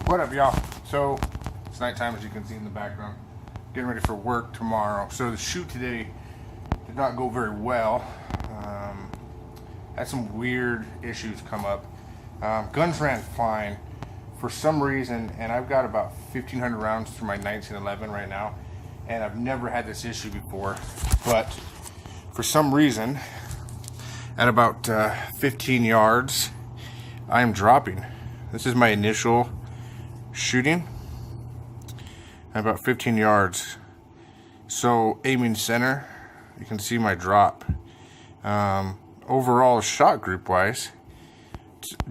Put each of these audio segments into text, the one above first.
What up, y'all? So it's nighttime, as you can see in the background. Getting ready for work tomorrow. So the shoot today did not go very well. Had some weird issues come up. Guns ran fine for some reason, and I've got about 1,500 rounds through my 1911 right now, and I've never had this issue before. But for some reason, at about 15 yards, I am dropping. This is my initial shooting at about 15 yards. So aiming center, you can see my drop. Overall shot group wise,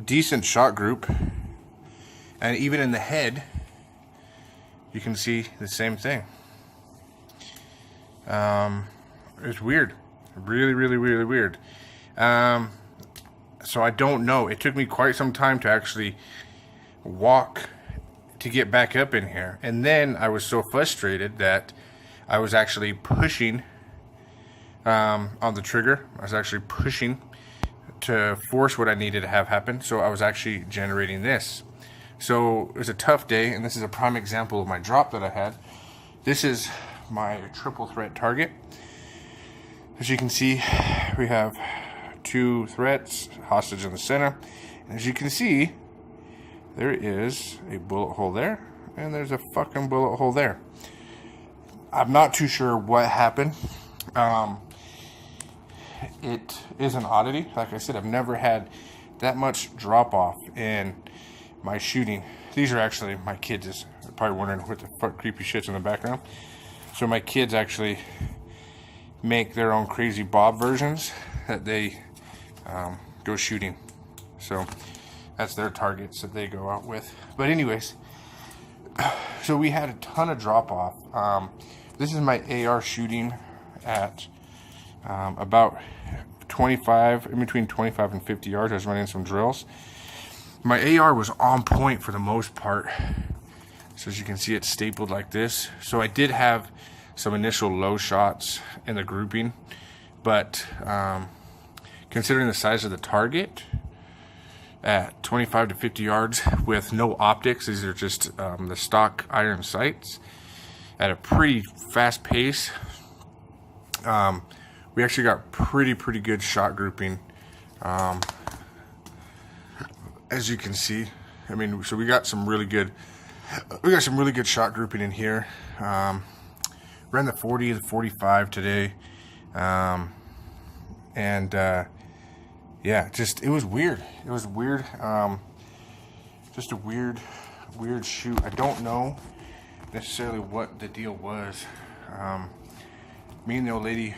decent shot group, and even in the head you can see the same thing. It's weird, really weird. So I don't know, it took me quite some time to actually walk to get back up in here, and then I was so frustrated that I was actually pushing on the trigger. I was actually pushing to force what I needed to have happen, so I was actually generating this. So it was a tough day, and this is a prime example of my drop that I had. This is my triple threat target. As you can see, we have 2 threats, hostage in the center, and as you can see, there is a bullet hole there, and there's a fucking bullet hole there. I'm not too sure what happened. It is an oddity. Like I said, I've never had that much drop off in my shooting. These are actually my kids. You're probably wondering what the fuck creepy shit's in the background. So my kids actually make their own crazy Bob versions that they go shooting. So that's their targets that they go out with. But anyways, so we had a ton of drop off. This is my AR shooting at about 25, in between 25 and 50 yards. I was running some drills. My AR was on point for the most part. So as you can see, it's stapled like this. So I did have some initial low shots in the grouping, but considering the size of the target at 25 to 50 yards with no optics, these are just the stock iron sights at a pretty fast pace. We actually got pretty good shot grouping, as you can see. I mean, so we got some really good shot grouping in here. Ran the 40, the 45 today, and yeah, just it was weird. It was weird. Just a weird shoot. I don't know necessarily what the deal was. Me and the old lady,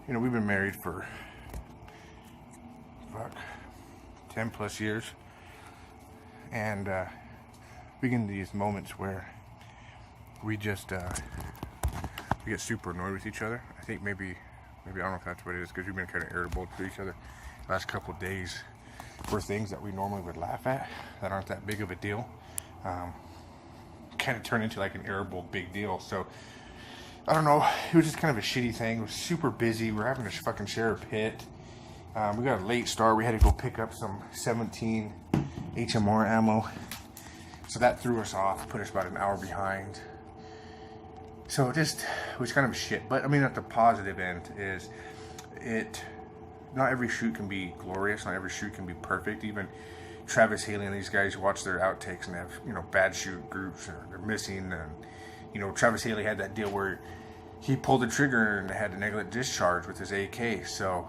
you know, we've been married for 10 plus years, and we get into these moments where we just we get super annoyed with each other. I think maybe I don't know if that's what it is, because we've been kind of irritable to each other the last couple of days for things that we normally would laugh at that aren't that big of a deal. Kind of turned into like an irritable big deal. So I don't know, it was just kind of a shitty thing. It was super busy. We're having to fucking share a pit. We got a late start. We had to go pick up some 17 HMR ammo. So that threw us off, put us about an hour behind. So it was kind of a shit. But I mean, at the positive end is not every shoot can be glorious. Not every shoot can be perfect. Even Travis Haley and these guys watch their outtakes and have, you know, bad shoot groups, or they're missing. And, you know, Travis Haley had that deal where he pulled the trigger and had a negligent discharge with his AK. So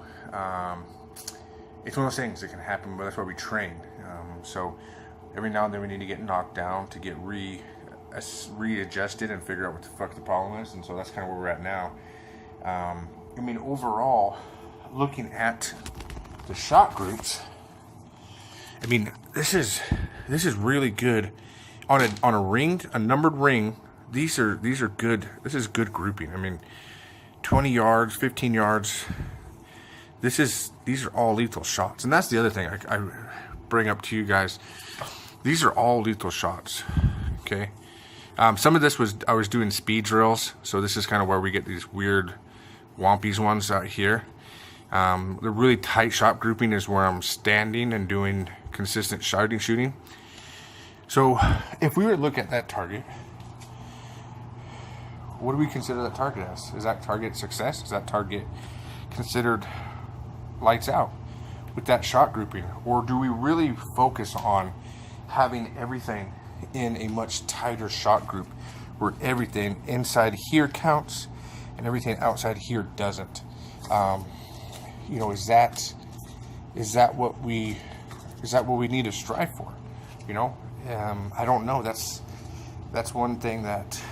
it's one of those things that can happen, but that's why we train. So every now and then we need to get knocked down to get readjusted and figure out what the fuck the problem is. And so that's kind of where we're at now. I mean, overall, looking at the shot groups, I mean, this is really good on a ringed, a numbered ring. These are good. This is good grouping. I mean, 20 yards, 15 yards. These are all lethal shots, and that's the other thing I bring up to you guys. These are all lethal shots. Okay. Some of this I was doing speed drills, so this is kind of where we get these weird wompies ones out here. The really tight shot grouping is where I'm standing and doing consistent shooting. So if we were to look at that target, what do we consider that target as? Is that target success? Is that target considered lights out with that shot grouping? Or do we really focus on having everything in a much tighter shot group where everything inside here counts and everything outside here doesn't? You know, is that what we need to strive for? You know, I don't know. That's one thing that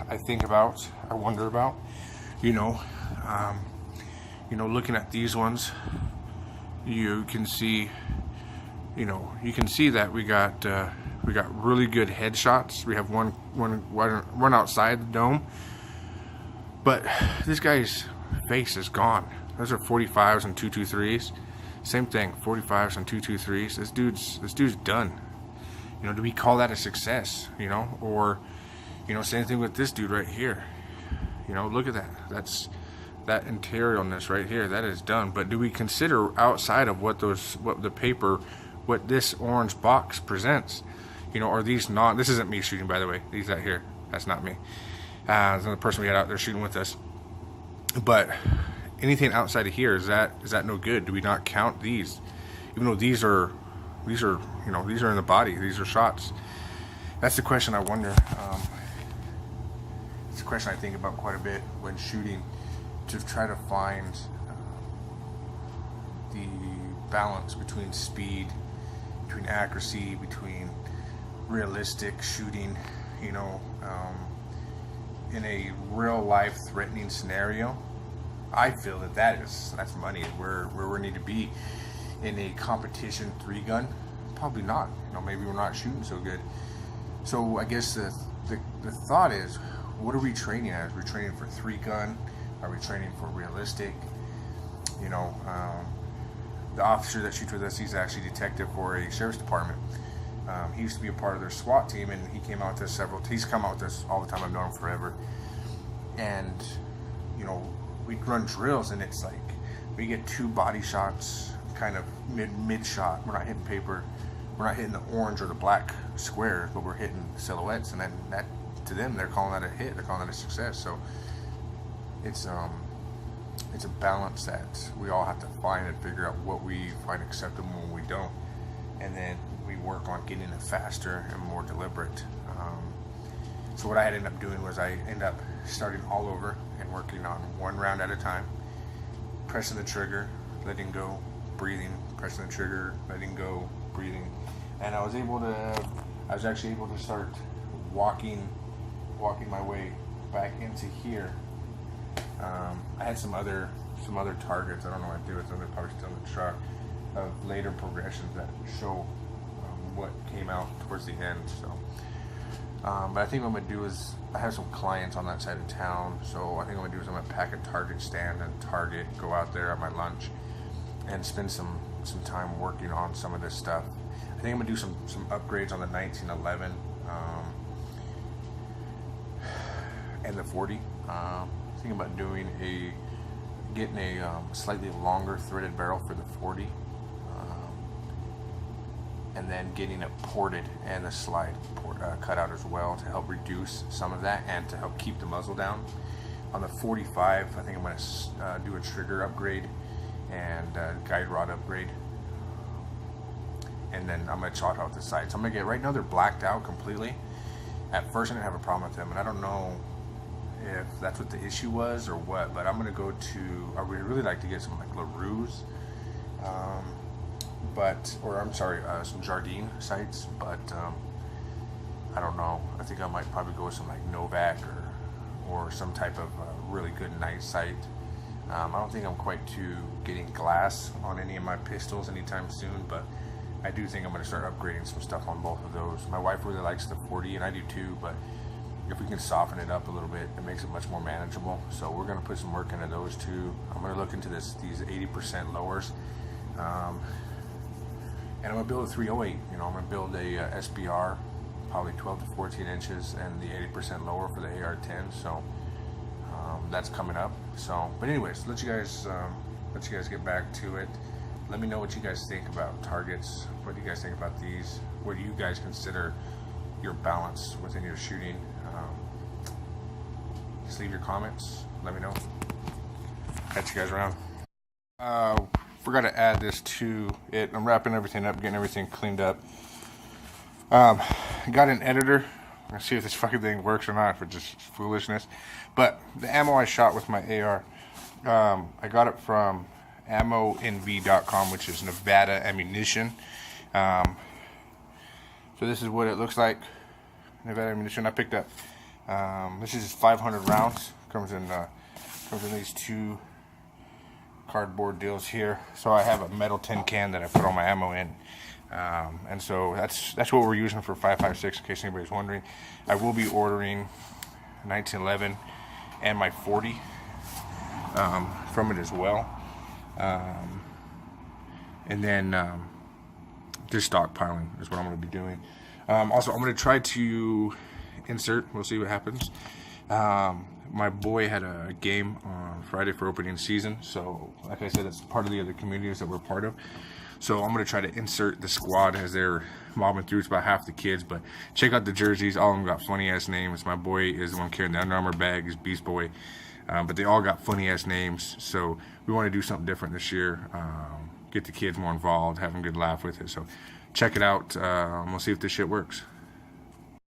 I think about, I wonder about. You know, looking at these ones, you can see that we got really good headshots. We have one outside the dome, but this guy's face is gone. Those are 45s and 223s. Same thing, 45s and 223s. This dude's done. You know, do we call that a success? You know, or same thing with this dude right here. You know, look at that. That's that interiorness right here. That is done. But do we consider outside of what this orange box presents? You know, are these not? This isn't me shooting, by the way. These out here, that's not me. There's another person we had out there shooting with us. But anything outside of here, is that no good? Do we not count these? Even though these are in the body. These are shots. That's the question I wonder. It's a question I think about quite a bit when shooting, to try to find the balance between speed, between accuracy, between realistic shooting. You know, in a real life threatening scenario, I feel that's money. Where we need to be. In a competition 3-gun, probably not. You know, maybe we're not shooting so good. So I guess the thought is, what are we training as? Are we training for 3-gun? Are we training for realistic? You know, the officer that shoots with us, he's actually a detective for a sheriff's department. He used to be a part of their SWAT team, and he came out to he's come out with us all the time. I've known him forever. And, you know, we'd run drills, and it's like, we get 2 body shots, kind of mid shot. We're not hitting paper, we're not hitting the orange or the black squares, but we're hitting silhouettes, and then that, to them, they're calling that a hit, they're calling that a success. So it's a balance that we all have to find and figure out what we find acceptable and what we don't, and then we work on getting it faster and more deliberate. So what I ended up doing was I ended up starting all over and working on 1 round at a time, pressing the trigger, letting go, breathing, pressing the trigger, letting go, breathing. And I was actually able to start walking my way back into here. I had some other targets, I don't know what to do with them, they're probably still in the truck, of later progressions that show what came out towards the end. So but I think what I'm gonna do is, I have some clients on that side of town, so I think what I'm gonna do is I'm gonna pack a Target stand and Target, go out there at my lunch and spend some time working on some of this stuff. I think I'm gonna do some upgrades on the 1911 and the 40. Thinking about getting a slightly longer threaded barrel for the 40, and then getting it ported and the slide cut out as well to help reduce some of that and to help keep the muzzle down. On the 45, I think I'm going to do a trigger upgrade and guide rod upgrade, and then I'm going to chalk out the sights. I'm going to right now they're blacked out completely. At first I didn't have a problem with them, and I don't know if that's what the issue was or what, but I'm going to go to, I would really like to get some like LaRue's, some Jardine sights, but I don't know. I think I might probably go with some like Novak or some type of really good night sight. I don't think I'm quite to getting glass on any of my pistols anytime soon, but I do think I'm going to start upgrading some stuff on both of those. My wife really likes the 40, and I do too, but if we can soften it up a little bit, it makes it much more manageable. So we're going to put some work into those two. I'm going to look into these 80% lowers, and I'm going to build a 308. You know, I'm going to build a SBR, probably 12 to 14 inches, and the 80% lower for the AR-10. So that's coming up. So, but anyways, let you guys get back to it. Let me know what you guys think about targets. What do you guys think about these? What do you guys consider your balance within your shooting. Just leave your comments. Let me know. Catch you guys around. Forgot to add this to it. I'm wrapping everything up, getting everything cleaned up. Got an editor. I'm gonna see if this fucking thing works or not, if it's just foolishness. But the ammo I shot with my AR, I got it from ammonv.com, which is Nevada ammunition. So this is what it looks like. Nevada ammunition. I picked up. This is 500 rounds. Comes in these two cardboard deals here. So I have a metal tin can that I put all my ammo in. And so that's what we're using for 5.56, in case anybody's wondering. I will be ordering 1911 and my 40 from it as well. And then just stockpiling is what I'm going to be doing. Also, I'm going to try to insert. We'll see what happens. My boy had a game on Friday for opening season. So, like I said, it's part of the other communities that we're part of. So I'm going to try to insert the squad as they're mobbing through. It's about half the kids, but check out the jerseys. All of them got funny-ass names. My boy is the one carrying the Under Armour bag, is Beast Boy. But they all got funny-ass names. So we want to do something different this year. Get the kids more involved, have a good laugh with it. So check it out. We'll see if this shit works.